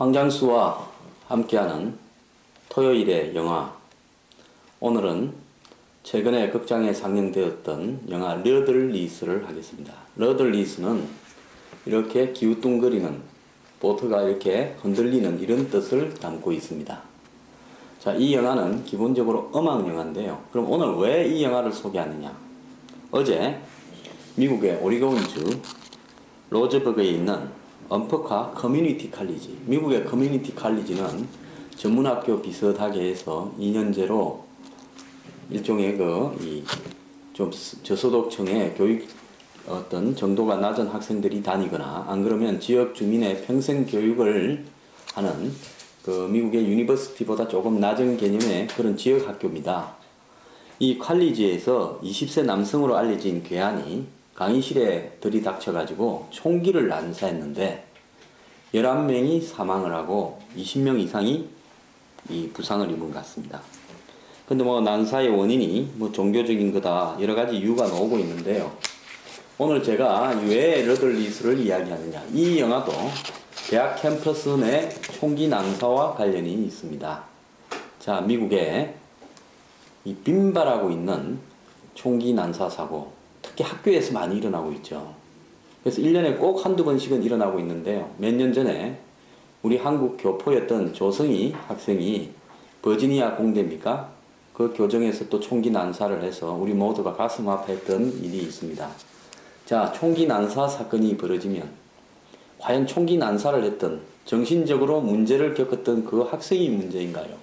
황장수와 함께하는 토요일의 영화. 오늘은 최근에 극장에 상영되었던 영화 러들리스를 하겠습니다. 러들리스는 이렇게 기우뚱거리는, 보트가 이렇게 흔들리는 이런 뜻을 담고 있습니다. 자, 이 영화는 기본적으로 음악 영화인데요. 그럼 오늘 왜 이 영화를 소개하느냐? 어제 미국의 오리곤주 로즈버그에 있는 언퍼카 커뮤니티 칼리지, 미국의 커뮤니티 칼리지는 전문학교 비슷하게 해서 2년제로 일종의 좀 저소득층의 교육 어떤 정도가 낮은 학생들이 다니거나 안 그러면 지역 주민의 평생 교육을 하는 미국의 유니버시티보다 조금 낮은 개념의 그런 지역 학교입니다. 이 칼리지에서 20세 남성으로 알려진 괴한이 강의실에 들이닥쳐가지고 총기를 난사했는데 11명이 사망을 하고 20명 이상이 부상을 입은 것 같습니다. 근데 난사의 원인이 종교적인 거다, 여러 가지 이유가 나오고 있는데요. 오늘 제가 왜 러들리스를 이야기하느냐, 이 영화도 대학 캠퍼스 내 총기 난사와 관련이 있습니다. 자, 미국에 이 빈발하고 있는 총기 난사 사고, 특히 학교에서 많이 일어나고 있죠. 그래서 1년에 꼭 한두 번씩은 일어나고 있는데요. 몇 년 전에 우리 한국 교포였던 조성희 학생이 버지니아 공대입니까? 그 교정에서 또 총기 난사를 해서 우리 모두가 가슴 아파했던 일이 있습니다. 자, 총기 난사 사건이 벌어지면 과연 총기 난사를 했던, 정신적으로 문제를 겪었던 그 학생이 문제인가요?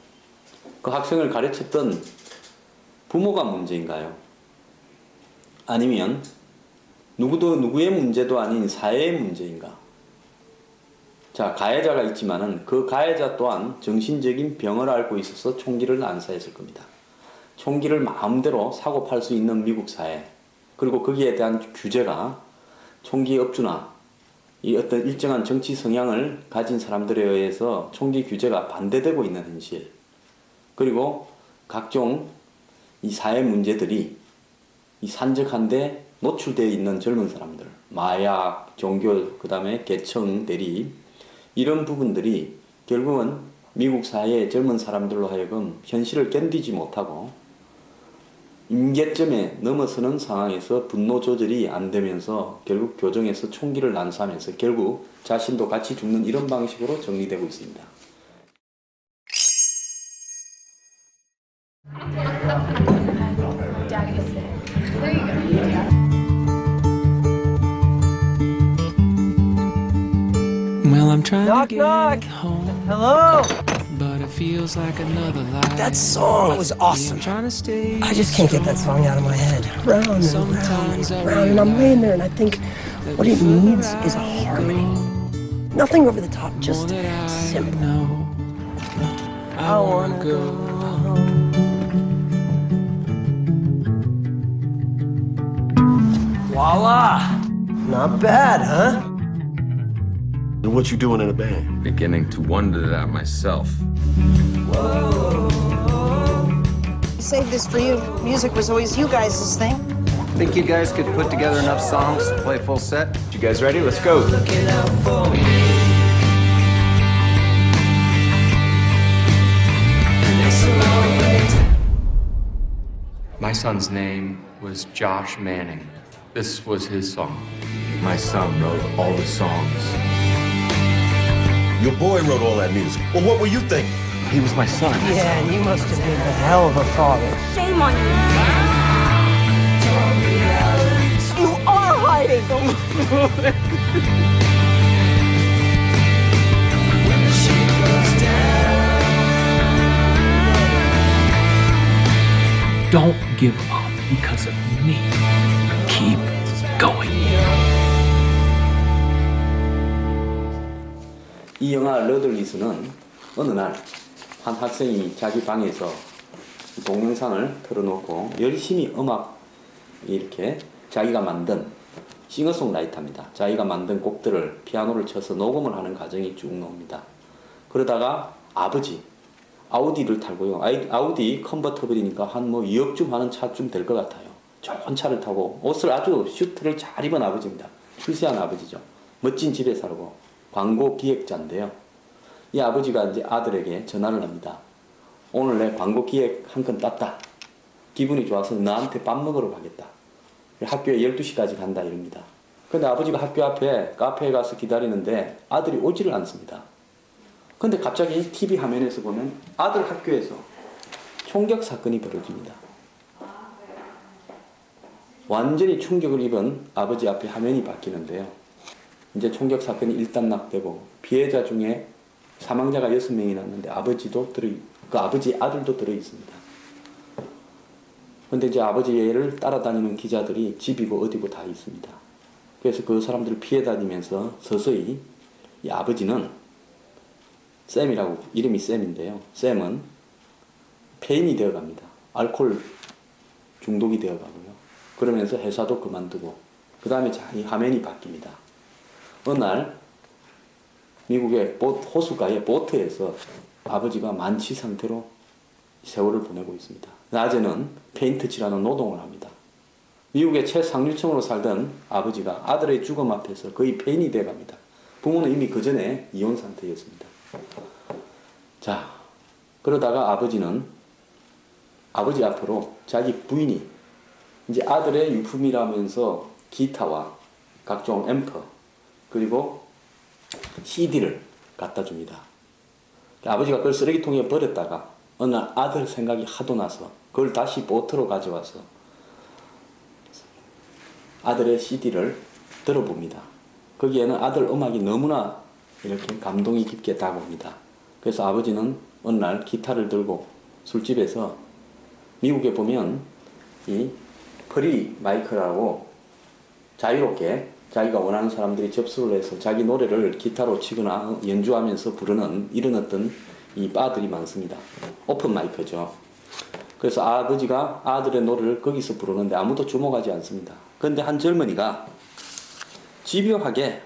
그 학생을 가르쳤던 부모가 문제인가요? 아니면 누구의 문제도 아닌 사회의 문제인가? 자, 가해자가 있지만은 그 가해자 또한 정신적인 병을 앓고 있어서 총기를 난사했을 겁니다. 총기를 마음대로 사고 팔 수 있는 미국 사회, 그리고 거기에 대한 규제가 총기 업주나 이 어떤 일정한 정치 성향을 가진 사람들에 의해서 총기 규제가 반대되고 있는 현실, 그리고 각종 이 사회 문제들이 이 산적한데 노출되어 있는 젊은 사람들, 마약, 종교, 그 다음에 계층 대립, 이런 부분들이 결국은 미국 사회의 젊은 사람들로 하여금 현실을 견디지 못하고 임계점에 넘어서는 상황에서 분노 조절이 안 되면서 결국 교정에서 총기를 난사하면서 결국 자신도 같이 죽는 이런 방식으로 정리되고 있습니다. Well, I'm trying Knock, to knock. get home, Hello? but it feels like another life. That song was awesome. I'm trying to stay I just can't get that song out of my head. Round and round Sometimes and I round, and I'm laying there and I realize think that what it the further needs is a I harmony. go, Nothing over the top, the just more that I simple. know. I wanna go home. Voila! Not bad, huh? And what you doing in a band? Beginning to wonder that myself. Saved this for you. Music was always you guys' thing. Think you guys could put together enough songs to play a full set? You guys ready? Let's go. My son's name was Josh Manning. This was his song. My son wrote all the songs. Your boy wrote all that music. Well, what were you thinking? He was my son. Yeah, and you must have been a hell of a father. Shame on you. You are hiding. Don't give up because of me. Keep going. 이 영화 러들리스는 어느 날 한 학생이 자기 방에서 동영상을 틀어놓고 열심히 음악, 이렇게 자기가 만든 싱어송라이터입니다. 자기가 만든 곡들을 피아노를 쳐서 녹음을 하는 과정이 쭉 나옵니다. 그러다가 아우디를 타고요. 아우디 컨버터블이니까 한 2억쯤 하는 차쯤 될 것 같아요. 좋은 차를 타고 옷을 아주 슈트를 잘 입은 아버지입니다. 출세한 아버지죠. 멋진 집에 살고 광고 기획자인데요. 이 아버지가 이제 아들에게 전화를 합니다. 오늘 내 광고 기획 한 건 땄다. 기분이 좋아서 너한테 밥 먹으러 가겠다. 학교에 12시까지 간다 이럽니다. 근데 아버지가 학교 앞에 카페에 가서 기다리는데 아들이 오지를 않습니다. 근데 갑자기 TV 화면에서 보면 아들 학교에서 총격 사건이 벌어집니다. 완전히 충격을 입은 아버지 앞에 화면이 바뀌는데요. 이제 총격 사건이 일단락되고 피해자 중에 사망자가 6명이 났는데 그 아버지 아들도 들어 있습니다. 근데 이제 아버지를 따라다니는 기자들이 집이고 어디고 다 있습니다. 그래서 그 사람들을 피해 다니면서 서서히 이 아버지는 샘이라고, 이름이 샘인데요. 샘은 폐인이 되어 갑니다. 알코올 중독이 되어 가고요. 그러면서 회사도 그만두고, 그 다음에 이 화면이 바뀝니다. 어느 날, 미국의 호수가의 보트에서 아버지가 만취 상태로 세월을 보내고 있습니다. 낮에는 페인트 칠하는 노동을 합니다. 미국의 최상류층으로 살던 아버지가 아들의 죽음 앞에서 거의 폐인이 되어 갑니다. 부모는 이미 그 전에 이혼 상태였습니다. 자, 그러다가 아버지는 아버지 앞으로 자기 부인이 이제 아들의 유품이라면서 기타와 각종 앰프 그리고 CD를 갖다 줍니다. 아버지가 그걸 쓰레기통에 버렸다가 어느 날 아들 생각이 하도 나서 그걸 다시 보트로 가져와서 아들의 CD를 들어봅니다. 거기에는 아들 음악이 너무나 이렇게 감동이 깊게 다가옵니다. 그래서 아버지는 어느 날 기타를 들고 술집에서, 미국에 보면 이 프리 마이크라고 자유롭게 자기가 원하는 사람들이 접수를 해서 자기 노래를 기타로 치거나 연주하면서 부르는 이런 어떤 이 바들이 많습니다. 오픈 마이크죠. 그래서 아버지가 아들의 노래를 거기서 부르는데 아무도 주목하지 않습니다. 그런데 한 젊은이가 집요하게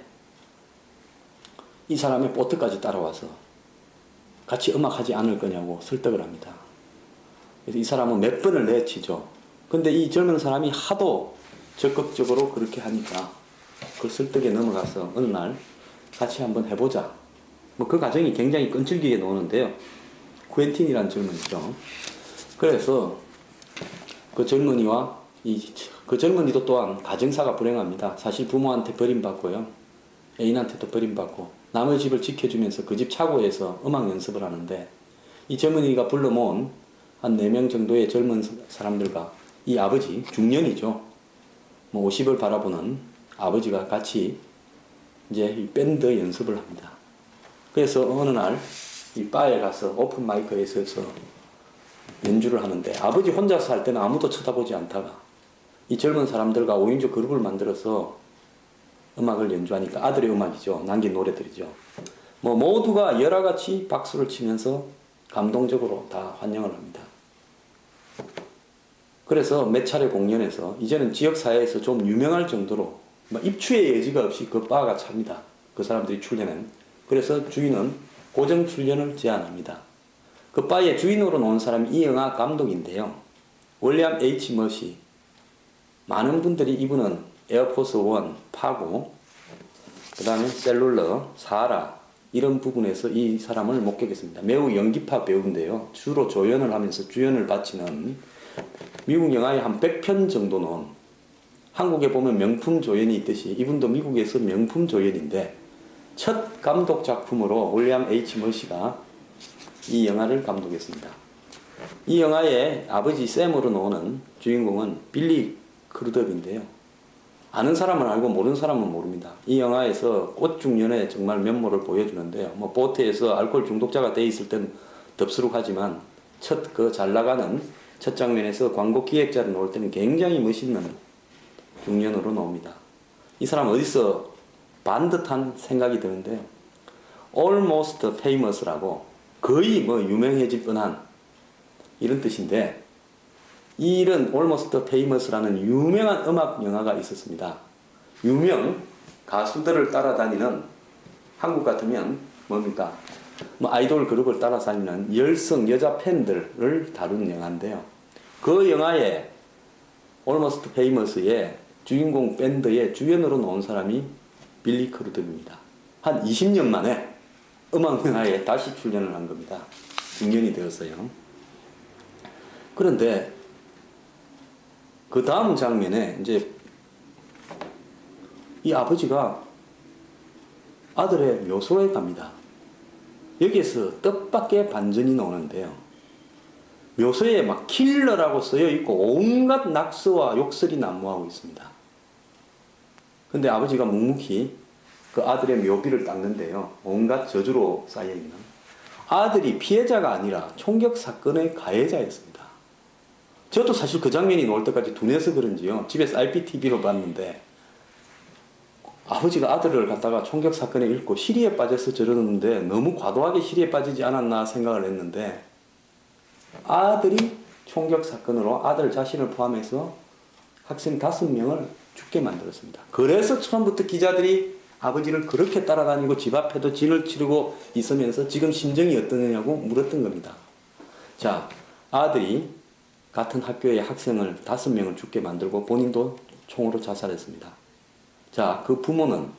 이 사람의 보트까지 따라와서 같이 음악하지 않을 거냐고 설득을 합니다. 그래서 이 사람은 몇 번을 내치죠. 근데 이 젊은 사람이 하도 적극적으로 그렇게 하니까 그 설득에 넘어가서 어느 날 같이 한번 해보자. 뭐 그 과정이 굉장히 끈질기게 나오는데요. 쿠엔틴이라는 젊은이죠. 그래서 그 젊은이와 그 젊은이도 또한 가정사가 불행합니다. 사실 부모한테 버림받고요. 애인한테도 버림받고 남의 집을 지켜주면서 그 집 차고에서 음악 연습을 하는데 이 젊은이가 불러 모은 한 4명 정도의 젊은 사람들과 이 아버지, 중년이죠. 뭐 50을 바라보는 아버지가 같이 이제 이 밴드 연습을 합니다. 그래서 어느 날 이 바에 가서 오픈 마이크에 서서 연주를 하는데 아버지 혼자서 할 때는 아무도 쳐다보지 않다가 이 젊은 사람들과 5인조 그룹을 만들어서 음악을 연주하니까 아들의 음악이죠. 남긴 노래들이죠. 뭐 모두가 열화같이 박수를 치면서 감동적으로 다 환영을 합니다. 그래서 몇 차례 공연에서 이제는 지역사회에서 좀 유명할 정도로 입추의 여지가 없이 그 바가 찹니다. 그 사람들이 출연한. 그래서 주인은 고정 출연을 제안합니다. 그 바의 주인으로 나온 사람이 이 영화 감독인데요. 윌리엄 H. 머시. 많은 분들이 이분은 에어포스 1, 파고, 그 다음에 셀룰러, 사하라 이런 부분에서 이 사람을 목격했습니다. 매우 연기파 배우인데요. 주로 조연을 하면서 주연을 바치는 미국 영화에 한 100편 정도 넣은, 한국에 보면 명품 조연이 있듯이 이분도 미국에서 명품 조연인데 첫 감독 작품으로 윌리엄 H. 머시가 이 영화를 감독했습니다. 이 영화의 아버지 샘으로 나오는 주인공은 빌리 크루덥인데요. 아는 사람은 알고 모르는 사람은 모릅니다. 이 영화에서 꽃중년의 정말 면모를 보여주는데요. 뭐 보트에서 알코올 중독자가 돼 있을 땐 덥수룩하지만 잘 나가는 첫 장면에서 광고 기획자로 나올 때는 굉장히 멋있는 중년으로 나옵니다. 이 사람 어디서 반듯한 생각이 드는데요. Almost famous라고 거의 뭐 유명해질 뻔한 이런 뜻인데, 이런 Almost Famous라는 유명한 음악 영화가 있었습니다. 유명 가수들을 따라다니는, 한국 같으면 뭡니까? 뭐 아이돌 그룹을 따라다니는 열성 여자 팬들을 다룬 영화인데요. 그 영화에 Almost Famous의 주인공 밴드의 주연으로 나온 사람이 빌리 크루덥입니다. 한 20년 만에 음악 영화에 다시 출연을 한 겁니다. 중년이 되었어요. 그런데 그 다음 장면에 이제 이 아버지가 아들의 묘소에 갑니다. 여기에서 뜻밖의 반전이 나오는데요. 묘소에 막 킬러라고 쓰여 있고 온갖 낙서와 욕설이 난무하고 있습니다. 근데 아버지가 묵묵히 그 아들의 묘비를 닦는데요. 온갖 저주로 쌓여있는 아들이 피해자가 아니라 총격 사건의 가해자였습니다. 저도 사실 그 장면이 나올 때까지 둔해서 그런지요. 집에서 IPTV로 봤는데 아버지가 아들을 갖다가 총격 사건에 잃고 시리에 빠져서 저러는데 너무 과도하게 시리에 빠지지 않았나 생각을 했는데 아들이 총격 사건으로 아들 자신을 포함해서 학생 5명을 죽게 만들었습니다. 그래서 처음부터 기자들이 아버지를 그렇게 따라다니고 집 앞에도 진을 치르고 있으면서 지금 심정이 어떠냐고 물었던 겁니다. 자, 아들이 같은 학교의 학생을 5명을 죽게 만들고 본인도 총으로 자살했습니다. 자, 그 부모는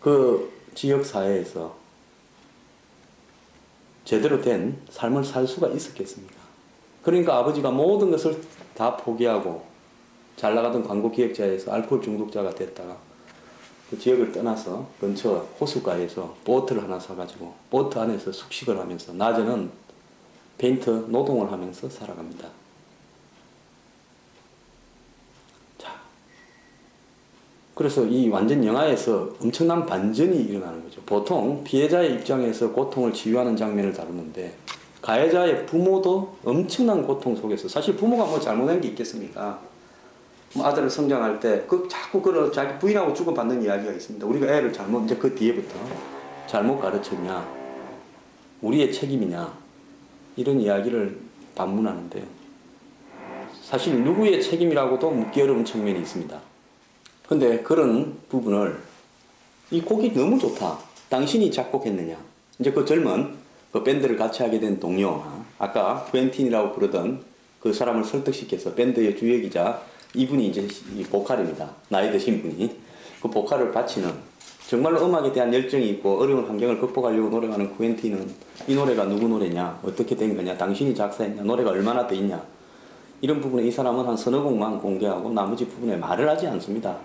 그 지역사회에서 제대로 된 삶을 살 수가 있었겠습니까? 그러니까 아버지가 모든 것을 다 포기하고 잘 나가던 광고 기획자에서 알코올 중독자가 됐다가 그 지역을 떠나서 근처 호수가에서 보트를 하나 사가지고 보트 안에서 숙식을 하면서 낮에는 페인트 노동을 하면서 살아갑니다. 자, 그래서 이 완전 영화에서 엄청난 반전이 일어나는 거죠. 보통 피해자의 입장에서 고통을 치유하는 장면을 다루는데 가해자의 부모도 엄청난 고통 속에서 사실 부모가 뭐 잘못한 게 있겠습니까? 뭐 아들을 성장할 때 자꾸 자기 부인하고 주고받는 이야기가 있습니다. 우리가 애를 잘못 이제 그 뒤에부터 잘못 가르쳤냐, 우리의 책임이냐 이런 이야기를 반문하는데요. 사실 누구의 책임이라고도 묻기 어려운 측면이 있습니다. 근데 그런 부분을 이 곡이 너무 좋다. 당신이 작곡했느냐? 이제 그 젊은 그 밴드를 같이 하게 된 동료, 아까 쿠엔틴이라고 부르던 그 사람을 설득시켜서 밴드의 주역이자 이분이 이제 이 보컬입니다. 나이 드신 분이 그 보컬을 바치는 정말로 음악에 대한 열정이 있고 어려운 환경을 극복하려고 노력하는 쿠엔틴은 이 노래가 누구 노래냐, 어떻게 된 거냐, 당신이 작사했냐, 노래가 얼마나 돼 있냐 이런 부분에 이 사람은 한 서너 곡만 공개하고 나머지 부분에 말을 하지 않습니다.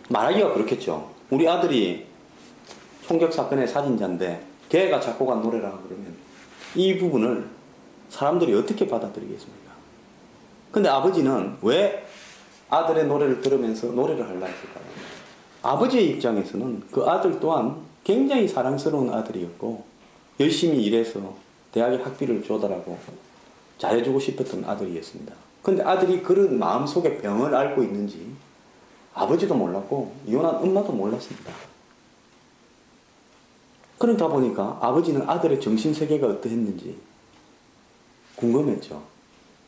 말하기가 그렇겠죠. 우리 아들이 총격 사건의 살인자인데 걔가 작곡한 노래라 그러면 이 부분을 사람들이 어떻게 받아들이겠습니까? 근데 아버지는 왜 아들의 노래를 들으면서 노래를 하려 했을까요? 아버지의 입장에서는 그 아들 또한 굉장히 사랑스러운 아들이었고 열심히 일해서 대학의 학비를 조달하고 잘해주고 싶었던 아들이었습니다. 근데 아들이 그런 마음속에 병을 앓고 있는지 아버지도 몰랐고 이혼한 엄마도 몰랐습니다. 그러다 보니까 아버지는 아들의 정신세계가 어떠했는지 궁금했죠.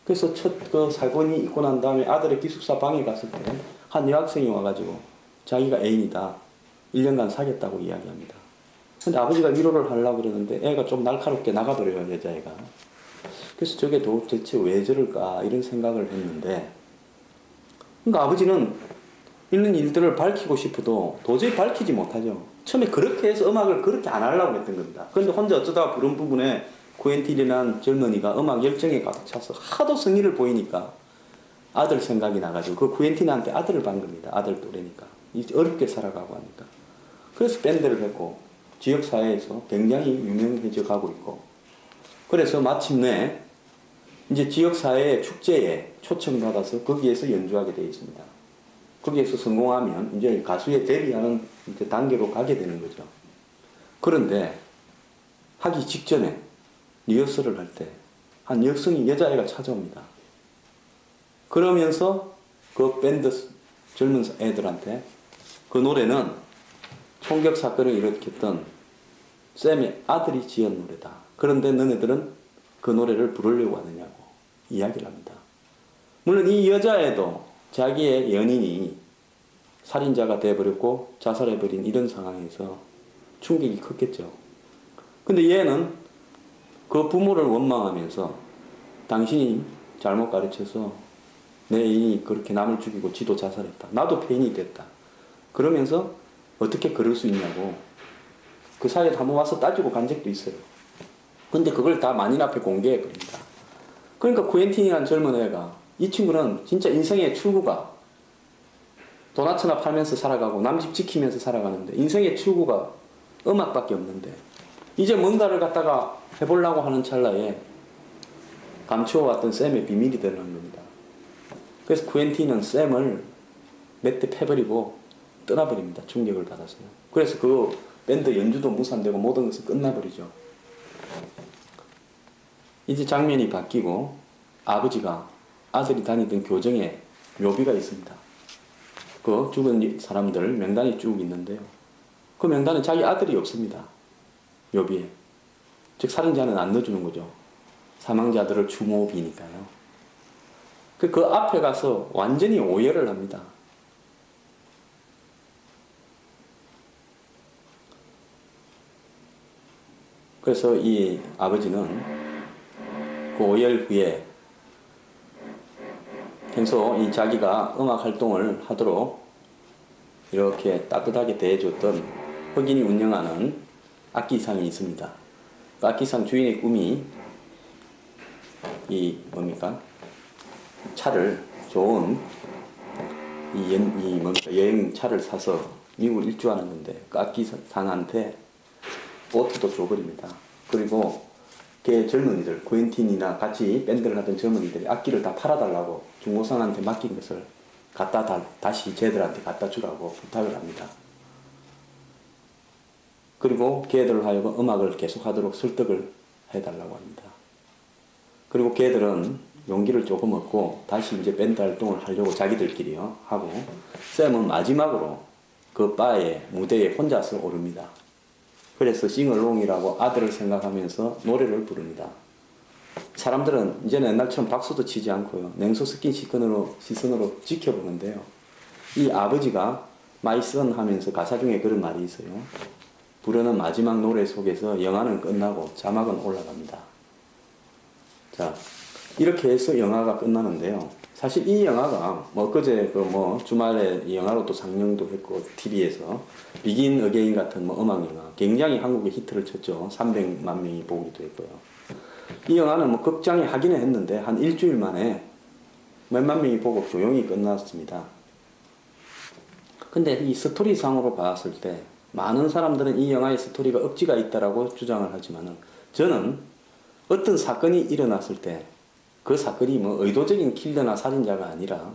그래서 첫 그 사건이 있고 난 다음에 아들의 기숙사 방에 갔을 때 한 여학생이 와가지고 자기가 애인이다. 1년간 사귀었다고 이야기합니다. 근데 아버지가 위로를 하려고 그러는데 애가 좀 날카롭게 나가버려요, 여자애가. 그래서 저게 도대체 왜 저럴까 이런 생각을 했는데 그러니까 아버지는 있는 일들을 밝히고 싶어도 도저히 밝히지 못하죠. 처음에 그렇게 해서 음악을 그렇게 안 하려고 했던 겁니다. 그런데 혼자 어쩌다가 부른 부분에 쿠엔틴이라는 젊은이가 음악 열정에 가득 차서 하도 성의를 보이니까 아들 생각이 나가지고 그 쿠엔틴한테 아들을 반 겁니다. 아들 또래니까. 어렵게 살아가고 하니까. 그래서 밴드를 했고 지역사회에서 굉장히 유명해져 가고 있고 그래서 마침내 이제 지역사회의 축제에 초청받아서 거기에서 연주하게 되어 있습니다. 거기에서 성공하면 이제 가수에 데뷔하는 이제 단계로 가게 되는 거죠. 그런데 하기 직전에 리허설을 할 때 한 여성이 여자애가 찾아옵니다. 그러면서 그 밴드 젊은 애들한테 그 노래는 총격 사건을 일으켰던 쌤의 아들이 지은 노래다. 그런데 너네들은 그 노래를 부르려고 하느냐고 이야기를 합니다. 물론 이 여자애도 자기의 연인이 살인자가 돼버렸고 자살해버린 이런 상황에서 충격이 컸겠죠. 근데 얘는 그 부모를 원망하면서 당신이 잘못 가르쳐서 내 애인이 그렇게 남을 죽이고 지도 자살했다. 나도 폐인이 됐다. 그러면서 어떻게 그럴 수 있냐고. 그 사이에 한번 와서 따지고 간 적도 있어요. 근데 그걸 다 만인 앞에 공개해버립니다. 그러니까 쿠엔틴이라는 젊은 애가, 이 친구는 진짜 인생의 출구가 도나츠나 팔면서 살아가고 남집 지키면서 살아가는데 인생의 출구가 음악밖에 없는데 이제 뭔가를 갖다가 해보려고 하는 찰나에 감추어왔던 샘의 비밀이 드러난 겁니다. 그래서 쿠엔틴은 샘을 몇 대 패버리고 떠나버립니다. 충격을 받았어요. 그래서 그 밴드 연주도 무산되고 모든 것이 끝나버리죠. 이제 장면이 바뀌고 아버지가 아들이 다니던 교정에 묘비가 있습니다. 그 죽은 사람들 명단이 쭉 있는데요. 그 명단에 자기 아들이 없습니다. 묘비에. 즉 살인자는 안 넣어주는 거죠. 사망자들을 추모비니까요. 그 앞에 가서 완전히 오열을 합니다. 그래서 이 아버지는 그 오열 후에 평소 이 자기가 음악 활동을 하도록 이렇게 따뜻하게 대해줬던 흑인이 운영하는 악기상이 있습니다. 그 악기상 주인의 꿈이 이 뭡니까? 차를 좋은 여행차를 사서 미국을 일주하는 건데 그 악기상한테 보트도 줘버립니다. 그리고 걔 젊은이들, 쿠엔틴이나 같이 밴드를 하던 젊은이들이 악기를 다 팔아달라고 중고상한테 맡긴 것을 다시 쟤들한테 갖다 주라고 부탁을 합니다. 그리고 걔들을 하여금 음악을 계속하도록 설득을 해달라고 합니다. 그리고 걔들은 용기를 조금 얻고 다시 이제 밴드 활동을 하려고 자기들끼리요 하고 샘은 마지막으로 그 바의 무대에 혼자서 오릅니다. 그래서 싱얼롱이라고 아들을 생각하면서 노래를 부릅니다. 사람들은 이제는 옛날처럼 박수도 치지 않고요. 냉소 스킨 시선으로 지켜보는데요. 이 아버지가 My son 하면서 가사 중에 그런 말이 있어요. 부르는 마지막 노래 속에서 영화는 끝나고 자막은 올라갑니다. 자, 이렇게 해서 영화가 끝나는데요. 사실 이 영화가 그제 주말에 이 영화로 또 상영도 했고 TV에서 비긴 어게인 같은 음악 영화 굉장히 한국에 히트를 쳤죠. 300만 명이 보기도 했고요. 이 영화는 극장에 하기는 했는데 한 일주일 만에 몇만 명이 보고 조용히 끝났습니다. 근데 이 스토리상으로 봤을 때 많은 사람들은 이 영화의 스토리가 억지가 있다라고 주장을 하지만은 저는 어떤 사건이 일어났을 때 그 사건이 의도적인 킬러나 살인자가 아니라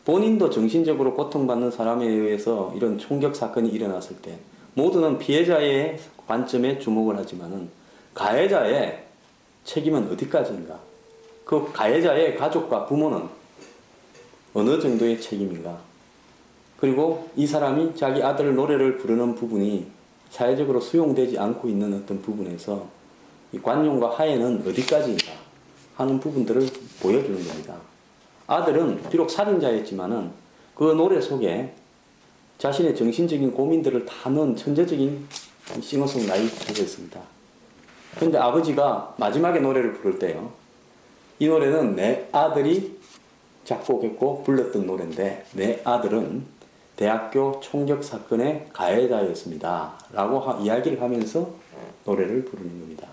본인도 정신적으로 고통받는 사람에 의해서 이런 총격 사건이 일어났을 때 모두는 피해자의 관점에 주목을 하지만은 가해자의 책임은 어디까지인가? 그 가해자의 가족과 부모는 어느 정도의 책임인가? 그리고 이 사람이 자기 아들 노래를 부르는 부분이 사회적으로 수용되지 않고 있는 어떤 부분에서 이 관용과 하에는 어디까지인가 하는 부분들을 보여주는 겁니다. 아들은 비록 살인자였지만은 그 노래 속에 자신의 정신적인 고민들을 다 넣은 천재적인 싱어송라이터였습니다. 그런데 아버지가 마지막에 노래를 부를 때요. 이 노래는 내 아들이 작곡했고 불렀던 노래인데 내 아들은 대학교 총격 사건의 가해자였습니다. 라고 이야기를 하면서 노래를 부르는 겁니다.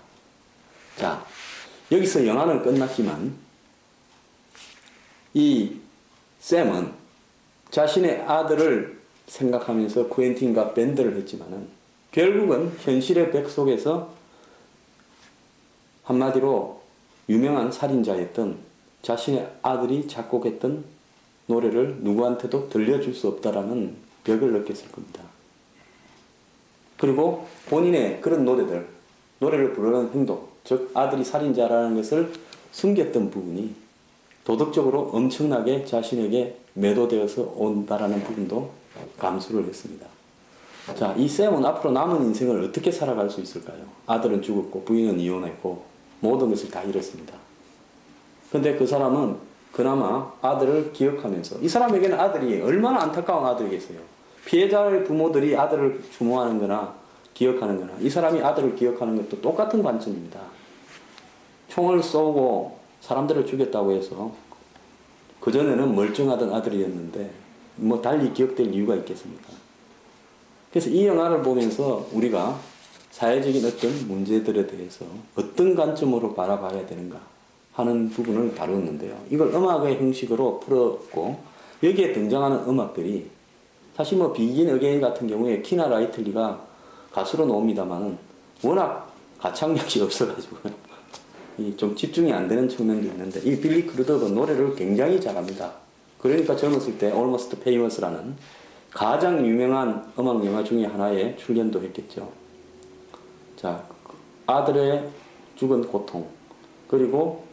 자, 여기서 영화는 끝났지만 이 샘은 자신의 아들을 생각하면서 쿠엔틴과 밴드를 했지만은 결국은 현실의 벽 속에서 한마디로 유명한 살인자였던 자신의 아들이 작곡했던 노래를 누구한테도 들려줄 수 없다라는 벽을 느꼈을 겁니다. 그리고 본인의 그런 노래를 부르는 행동, 즉 아들이 살인자라는 것을 숨겼던 부분이 도덕적으로 엄청나게 자신에게 매도되어서 온다라는 부분도 감수를 했습니다. 자, 이 샘은 앞으로 남은 인생을 어떻게 살아갈 수 있을까요? 아들은 죽었고 부인은 이혼했고 모든 것을 다 잃었습니다. 근데 그 사람은 그나마 아들을 기억하면서 이 사람에게는 아들이 얼마나 안타까운 아들이겠어요. 피해자의 부모들이 아들을 추모하는 거나 기억하는 거나 이 사람이 아들을 기억하는 것도 똑같은 관점입니다. 총을 쏘고 사람들을 죽였다고 해서 그전에는 멀쩡하던 아들이었는데 달리 기억될 이유가 있겠습니까? 그래서 이 영화를 보면서 우리가 사회적인 어떤 문제들에 대해서 어떤 관점으로 바라봐야 되는가 하는 부분을 다루었는데요. 이걸 음악의 형식으로 풀었고 여기에 등장하는 음악들이 사실 뭐 비긴 어게인 같은 경우에 키나 라이틀리가 가수로 나옵니다만은 워낙 가창력이 없어가지고요. 좀 집중이 안 되는 측면도 있는데 이 빌리 크루더가 노래를 굉장히 잘합니다. 그러니까 젊었을 때 Almost Famous라는 가장 유명한 음악 영화 중에 하나에 출연도 했겠죠. 자, 아들의 죽은 고통 그리고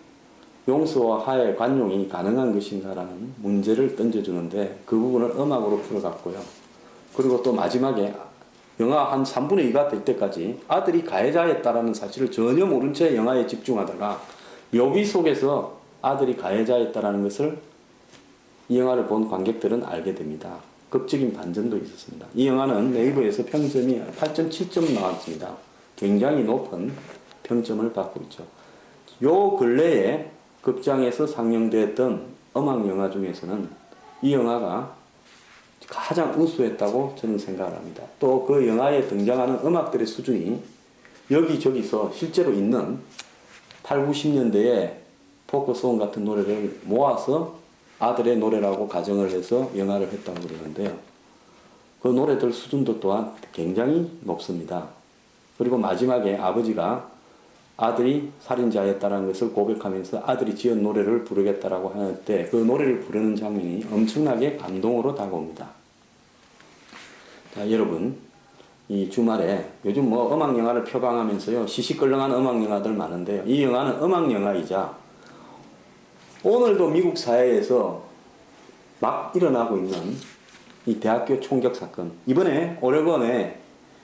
용서와 화해, 관용이 가능한 것인가라는 문제를 던져주는데 그 부분을 음악으로 풀어갔고요. 그리고 또 마지막에 영화 한 3분의 2가 될 때까지 아들이 가해자였다라는 사실을 전혀 모른 채 영화에 집중하다가 묘비 속에서 아들이 가해자였다라는 것을 이 영화를 본 관객들은 알게 됩니다. 극적인 반전도 있었습니다. 이 영화는 네이버에서 평점이 8.7점 나왔습니다. 굉장히 높은 평점을 받고 있죠. 요 근래에 극장에서 상영됐던 음악 영화 중에서는 이 영화가 가장 우수했다고 저는 생각을 합니다. 또 그 영화에 등장하는 음악들의 수준이 여기저기서 실제로 있는 8, 90년대의 포크송 같은 노래를 모아서 아들의 노래라고 가정을 해서 영화를 했다고 그러는데요. 그 노래들 수준도 또한 굉장히 높습니다. 그리고 마지막에 아버지가 아들이 살인자였다는 것을 고백하면서 아들이 지은 노래를 부르겠다라고 할 때 그 노래를 부르는 장면이 엄청나게 감동으로 다가옵니다. 자, 여러분, 이 주말에 요즘 뭐 음악 영화를 표방하면서요 시시껄렁한 음악 영화들 많은데요. 이 영화는 음악 영화이자 오늘도 미국 사회에서 막 일어나고 있는 이 대학교 총격 사건. 이번에 오레곤의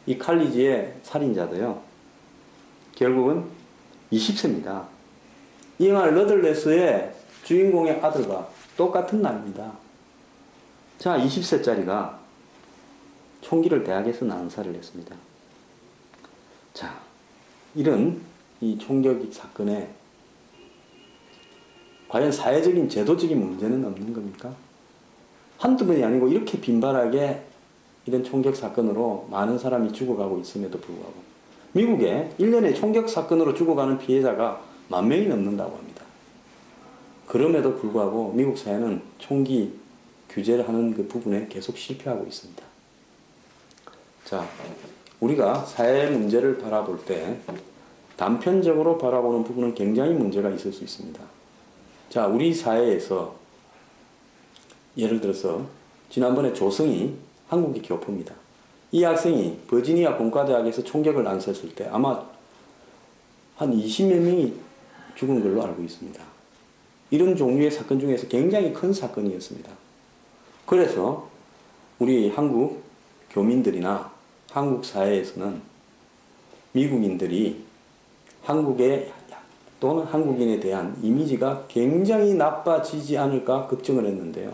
이 칼리지의 살인자도요. 결국은 20세입니다. 이 영화 러들레스의 주인공의 아들과 똑같은 날입니다. 자, 20세짜리가 총기를 대학에서 난사를 했습니다. 자, 이런 이 총격 사건에 과연 사회적인 제도적인 문제는 없는 겁니까? 한두 번이 아니고 이렇게 빈발하게 이런 총격 사건으로 많은 사람이 죽어가고 있음에도 불구하고 미국에 1년에 총격 사건으로 죽어가는 피해자가 10,000명이 넘는다고 합니다. 그럼에도 불구하고 미국 사회는 총기 규제를 하는 그 부분에 계속 실패하고 있습니다. 자, 우리가 사회 문제를 바라볼 때 단편적으로 바라보는 부분은 굉장히 문제가 있을 수 있습니다. 자, 우리 사회에서 예를 들어서 지난번에 조성이 한국의 교포입니다. 이 학생이 버지니아 공과대학에서 총격을 난사했을 때 아마 한 20몇 명이 죽은 걸로 알고 있습니다. 이런 종류의 사건 중에서 굉장히 큰 사건이었습니다. 그래서 우리 한국 교민들이나 한국 사회에서는 미국인들이 한국에 또는 한국인에 대한 이미지가 굉장히 나빠지지 않을까 걱정을 했는데요.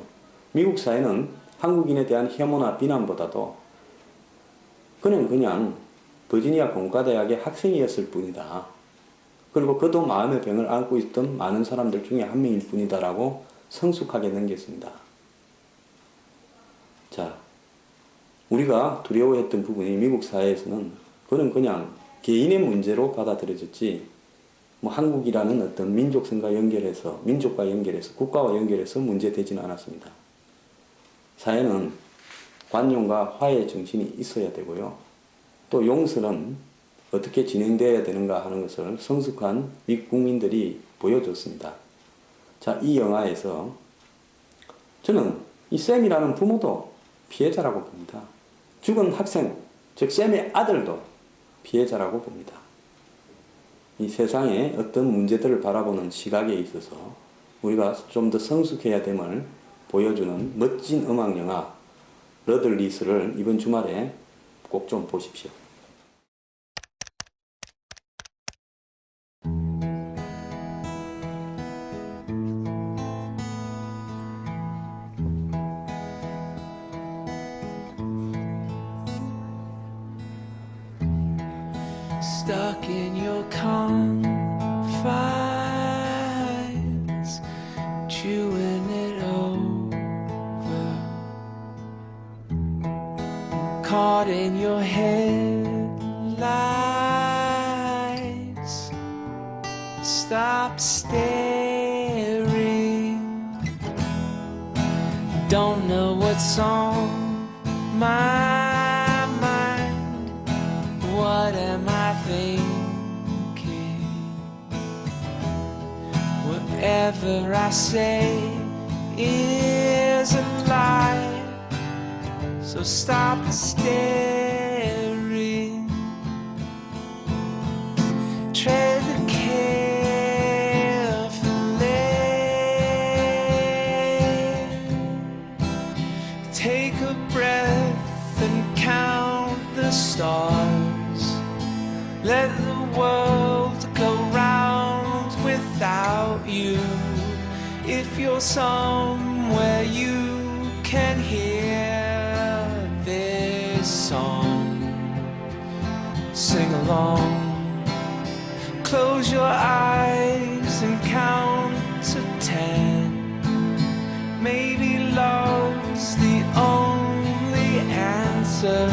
미국 사회는 한국인에 대한 혐오나 비난보다도 그냥 버지니아 공과대학의 학생이었을 뿐이다. 그리고 그도 마음의 병을 앓고 있던 많은 사람들 중에 한 명일 뿐이다라고 성숙하게 넘겼습니다. 자, 우리가 두려워했던 부분이 미국 사회에서는 그는 그냥 개인의 문제로 받아들여졌지 뭐 한국이라는 어떤 민족성과 연결해서 민족과 연결해서 국가와 연결해서 문제되지는 않았습니다. 사회는 관용과 화해의 정신이 있어야 되고요. 또 용서는 어떻게 진행되어야 되는가 하는 것을 성숙한 미국 국민들이 보여줬습니다. 자, 이 영화에서 저는 이 샘이라는 부모도 피해자라고 봅니다. 죽은 학생, 즉 샘의 아들도 피해자라고 봅니다. 이 세상의 어떤 문제들을 바라보는 시각에 있어서 우리가 좀 더 성숙해야 됨을 보여주는 멋진 음악 영화 러들리스를 이번 주말에 꼭 좀 보십시오. Stuck in your confines, chewing it over. caught in your headlights. Stop staring. Don't know what's on my mind. What am I thinking? Whatever I say is a lie. So stop staring. Tread carefully. Take a breath and count the stars. Let the world go round without you. If you're somewhere you can hear this song, sing along. Close your eyes and count to 10. Maybe love's the only answer.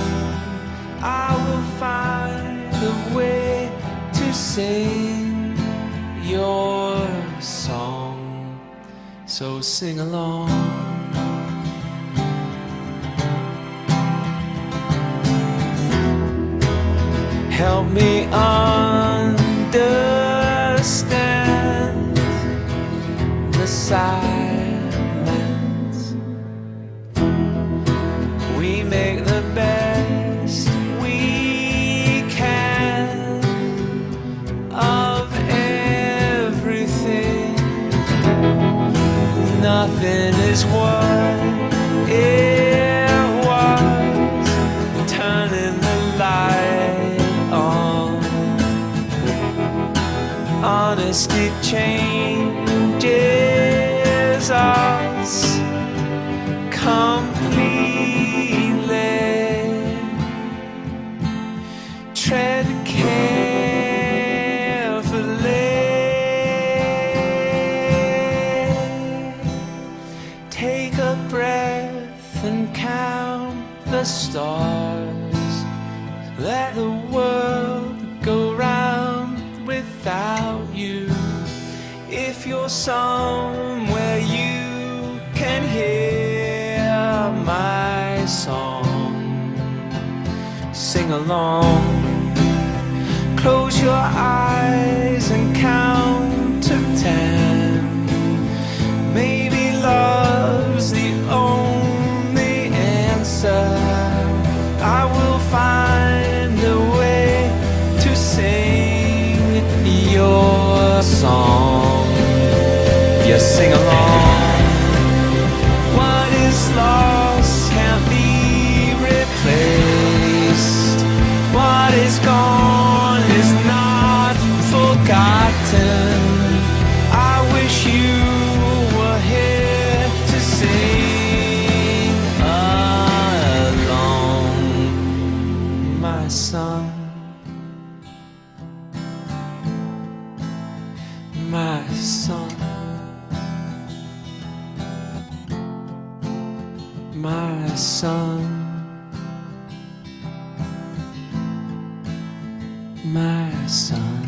I will find a way to sing your song. So sing along. Help me understand the silence. We make the best we can of everything. Nothing is what it was. Turning the light on. Honesty changes us completely. Tread carefully. Take a breath and count the stars. Let the world go round without you. If you're somewhere you can hear my song, sing along. Close your eyes and count to 10. Maybe love's the only answer. I will find a way to sing your song. Yes, sing along. What is lost can't be replaced. What is gone is not forgotten. I wish you were here to sing along, my son, my son, my son, my son.